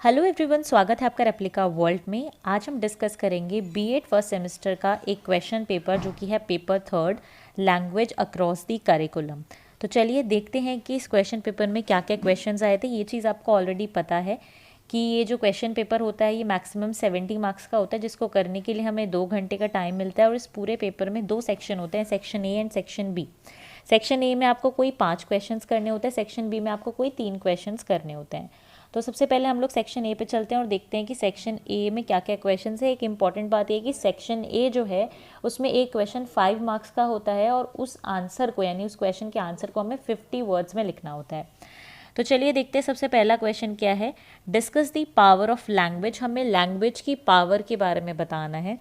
Hello everyone, स्वागत है आपका रेप्लिका वर्ल्ड में। आज हम डिस्कस करेंगे बीएड फर्स्ट सेमेस्टर का एक क्वेश्चन पेपर जो कि है paper third, language across the curriculum. तो चलिए देखते हैं कि इस क्वेश्चन पेपर में क्या क्या क्वेश्चंस आए थे। ये चीज़ आपको ऑलरेडी पता है कि ये जो क्वेश्चन पेपर होता है ये मैक्सिमम 70 मार्क्स का होता है, जिसको करने के लिए हमें 2 घंटे का टाइम मिलता है। और इस पूरे पेपर में 2 सेक्शन होते हैं, section A and section B. Section A में आपको कोई 5 क्वेश्चंस करने होते हैं, सेक्शन बी में आपको कोई 3 क्वेश्चंस करने होते हैं। तो सबसे पहले हम लोग सेक्शन ए पे चलते हैं और देखते हैं कि सेक्शन ए में क्या क्या क्वेश्चन है। एक इंपॉर्टेंट बात यह कि सेक्शन ए जो है उसमें एक क्वेश्चन 5 मार्क्स का होता है और उस आंसर को यानी उस क्वेश्चन के आंसर को हमें 50 वर्ड्स में लिखना होता है। तो चलिए देखते हैं सबसे पहला क्वेश्चन क्या है। Discuss the power of language. हमें लैंग्वेज की पावर के बारे में बताना है,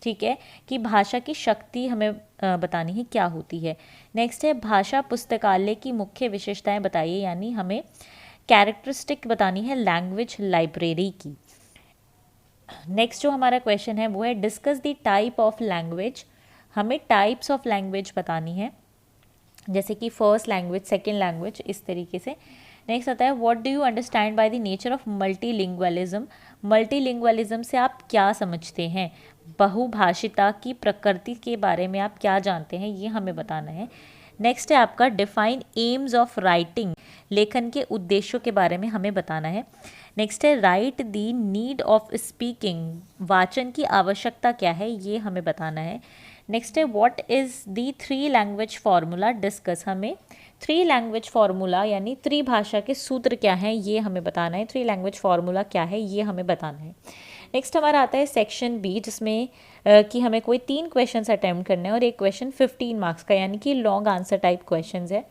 ठीक है, कि भाषा की शक्ति हमें बतानी है क्या होती है। नेक्स्ट है भाषा पुस्तकालय की मुख्य विशेषताएं बताइए, यानी हमें कैरेक्टरिस्टिक बतानी है लैंग्वेज लाइब्रेरी की। नेक्स्ट जो हमारा क्वेश्चन है वो है discuss the type of language. हमें टाइप्स ऑफ लैंग्वेज बतानी है, जैसे कि फर्स्ट लैंग्वेज, सेकेंड लैंग्वेज, इस तरीके से। नेक्स्ट आता है what do you understand by the nature of multilingualism. Multilingualism से आप क्या समझते हैं, बहुभाषिता की प्रकृति के बारे में आप क्या जानते हैं, ये हमें बताना है। नेक्स्ट है आपका डिफाइन एम्स ऑफ राइटिंग। लेखन के उद्देश्यों के बारे में हमें बताना है। नेक्स्ट है right the need of speaking. वाचन की आवश्यकता क्या है, ये हमें बताना है। नेक्स्ट है what is the 3 language formula discuss. हमें 3 लैंग्वेज फार्मूला यानी त्रिभाषा के सूत्र क्या हैं, ये हमें बताना है। 3 लैंग्वेज फार्मूला क्या है, ये हमें बताना है। नेक्स्ट हमारा आता है सेक्शन बी, जिसमें कि हमें कोई 3 क्वेश्चंस अटैम्प्ट करने हैं और एक क्वेश्चन 15 मार्क्स का, यानी कि लॉन्ग आंसर टाइप क्वेश्चंस है।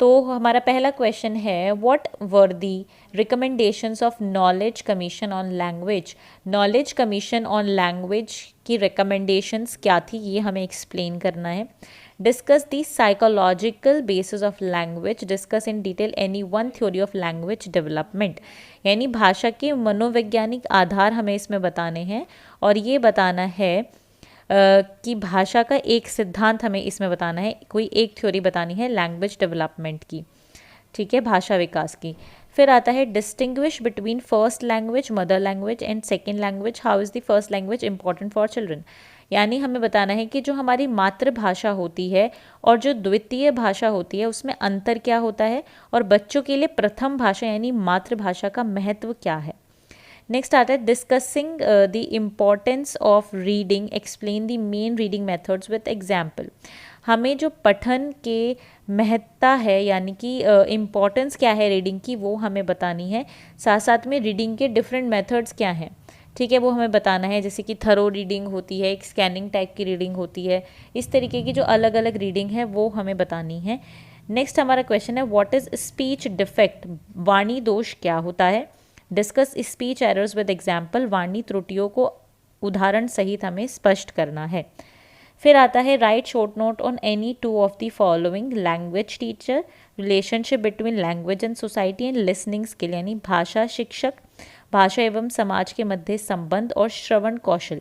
तो हमारा पहला क्वेश्चन है what were the recommendations of knowledge commission on language. Knowledge commission on language की रिकमेंडेशंस क्या थी, ये हमें एक्सप्लेन करना है। Discuss the psychological basis of language. Discuss in detail any one theory of language development. यानी भाषा के मनोवैज्ञानिक आधार हमें इसमें बताने हैं और ये बताना है कि भाषा का एक सिद्धांत हमें इसमें बताना है, कोई एक थ्योरी बतानी है लैंग्वेज डेवलपमेंट की, ठीक है, भाषा विकास की। फिर आता है distinguish between first language, mother language and second language. How is the first language important for children. यानी हमें बताना है कि जो हमारी मातृभाषा होती है और जो द्वितीय भाषा होती है उसमें अंतर क्या होता है, और बच्चों के लिए प्रथम भाषा यानी मातृभाषा का महत्व क्या है। नेक्स्ट आता है discussing the importance of reading, explain the main reading methods with example. हमें जो पठन के महत्ता है यानी कि इम्पॉर्टेंस क्या है रीडिंग की, वो हमें बतानी है। साथ साथ में रीडिंग के डिफरेंट मेथड्स क्या हैं, ठीक है, वो हमें बताना है। जैसे कि थरो रीडिंग होती है, एक स्कैनिंग टाइप की रीडिंग होती है, इस तरीके की जो अलग अलग रीडिंग है वो हमें बतानी है। नेक्स्ट हमारा क्वेश्चन है व्हाट इज़ स्पीच डिफेक्ट। वाणी दोष क्या होता है। Discuss speech errors with example. वाणी त्रुटियों को उदाहरण सहित हमें स्पष्ट करना है। फिर आता है right short note on any 2 of the following. Language teacher, relationship between language and society and listening skill, यानी भाषा शिक्षक, भाषा एवं समाज के मध्य संबंध और श्रवण कौशल।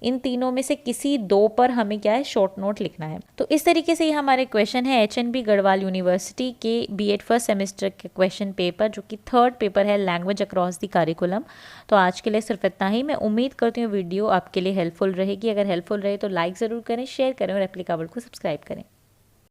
इन तीनों में से किसी 2 पर हमें क्या है, शॉर्ट नोट लिखना है। तो इस तरीके से ये हमारे क्वेश्चन है एचएनबी गढ़वाल यूनिवर्सिटी के बीएड फर्स्ट सेमेस्टर के क्वेश्चन पेपर, जो कि थर्ड पेपर है लैंग्वेज अक्रॉस द करिकुलम। तो आज के लिए सिर्फ इतना ही। मैं उम्मीद करती हूँ वीडियो आपके लिए हेल्पफुल रहेगी। अगर हेल्पफुल रहे तो लाइक ज़रूर करें, शेयर करें और रेप्लिका वर्ल्ड को सब्सक्राइब करें।